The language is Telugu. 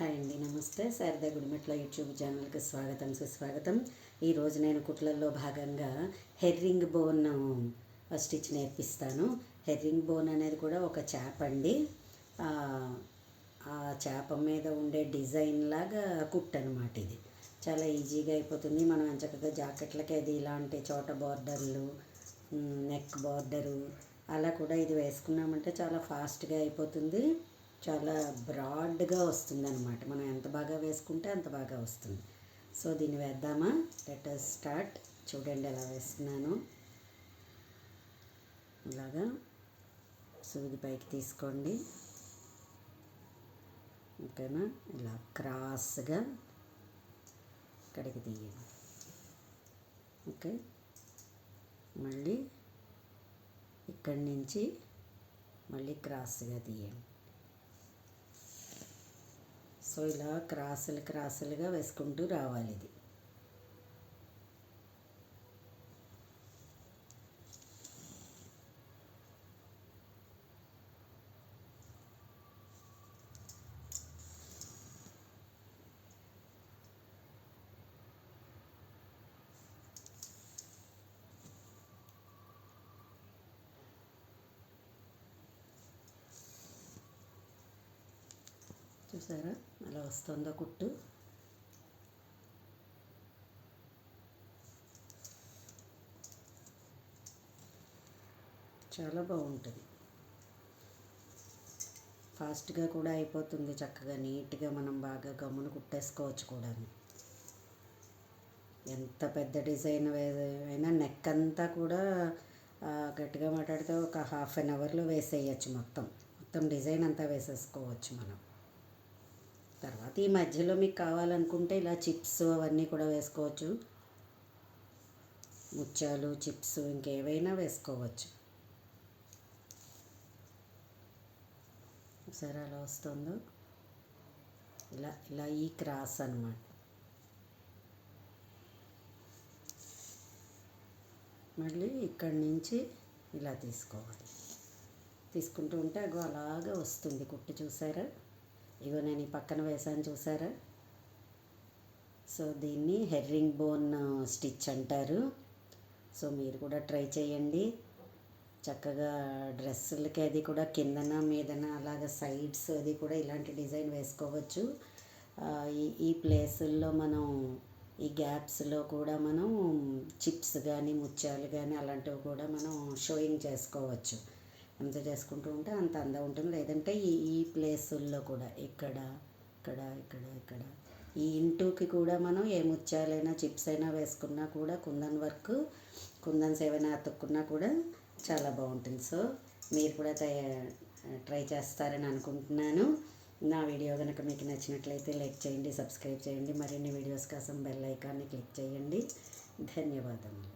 హాయ్ అండి, నమస్తే. శారదా గుడిమెట్ల యూట్యూబ్ ఛానల్కి స్వాగతం, సుస్వాగతం. ఈరోజు నేను కుట్లల్లో భాగంగా హెర్రింగ్ బోన్ స్టిచ్ నేర్పిస్తాను. హెర్రింగ్ బోన్ అనేది కూడా ఒక చేప అండి. ఆ చేప మీద ఉండే డిజైన్ లాగా కుట్ అనమాట. ఇది చాలా ఈజీగా అయిపోతుంది. మనం చక్కగా జాకెట్లకి అది ఇలాంటి చోట బార్డర్లు, నెక్ బార్డరు అలా కూడా ఇది వేసుకున్నామంటే చాలా ఫాస్ట్గా అయిపోతుంది. చాలా బ్రాడ్గా వస్తుంది అనమాట. మనం ఎంత బాగా వేసుకుంటే అంత బాగా వస్తుంది. సో దీన్ని వేద్దామా? Let us start. చూడండి ఎలా వేస్తున్నాను. ఇలాగా సూది పైకి తీసుకోండి, ఓకేనా? ఇలా క్రాస్గా ఇక్కడికి తీయండి. ఓకే, మళ్ళీ ఇక్కడి నుంచి మళ్ళీ క్రాస్గా తీయండి. సో ఇలా క్రాసులుగా వేసుకుంటూ రావాలి. ఇది చూసారా అలా వస్తుందో కుట్టు? చాలా బాగుంటుంది. ఫాస్ట్గా కూడా అయిపోతుంది. చక్కగా నీట్గా మనం బాగా గమ్మున కుట్టేసుకోవచ్చు కూడా. ఎంత పెద్ద డిజైన్ అయినా నెక్ అంతా కూడా గట్టిగా మాట్లాడితే ఒక హాఫ్ అన్ అవర్లో వేసేయచ్చు. మొత్తం డిజైన్ అంతా వేసేసుకోవచ్చు మనం. తర్వాత ఈ మధ్యలో మీకు కావాలనుకుంటే ఇలా చిప్స్ అవన్నీ కూడా వేసుకోవచ్చు. ముత్యాలు, చిప్స్ ఇంకేవైనా వేసుకోవచ్చు. సరే అలా వస్తుందో ఇలా ఈ క్రాస్ అన్నమాట. మళ్ళీ ఇక్కడి నుంచి ఇలా తీసుకోవాలి. తీసుకుంటూ ఉంటే అగో అలాగా వస్తుంది కుట్టు. చూసారా? ఇగో నేను ఈ పక్కన వేసాను, చూసారా? సో దీన్ని హెర్రింగ్ బోన్ స్టిచ్ అంటారు. సో మీరు కూడా ట్రై చేయండి. చక్కగా డ్రెస్సులకి అది కూడా కిందన మీదన అలాగ సైడ్స్ అది కూడా ఇలాంటి డిజైన్ వేసుకోవచ్చు. ఈ ప్లేసుల్లో మనం ఈ గ్యాప్స్లో కూడా మనం చిప్స్ కానీ ముత్యాలు కానీ అలాంటివి కూడా మనం షోయింగ్ చేసుకోవచ్చు. ఎంత చేసుకుంటూ ఉంటే అంత అందం ఉంటుంది. లేదంటే ఈ ప్లేసుల్లో కూడా ఇక్కడ ఈ ఇంటూకి కూడా మనం ఏ ముత్యాలైనా చిప్స్ అయినా వేసుకున్నా కూడా కుందన్స్ ఏమైనా అతుక్కున్నా కూడా చాలా బాగుంటుంది. సో మీరు కూడా ట్రై చేస్తారని అనుకుంటున్నాను. నా వీడియో కనుక మీకు నచ్చినట్లయితే లైక్ చేయండి, సబ్స్క్రైబ్ చేయండి. మరిన్ని వీడియోస్ కోసం బెల్ ఐకాన్ని క్లిక్ చేయండి. ధన్యవాదములు.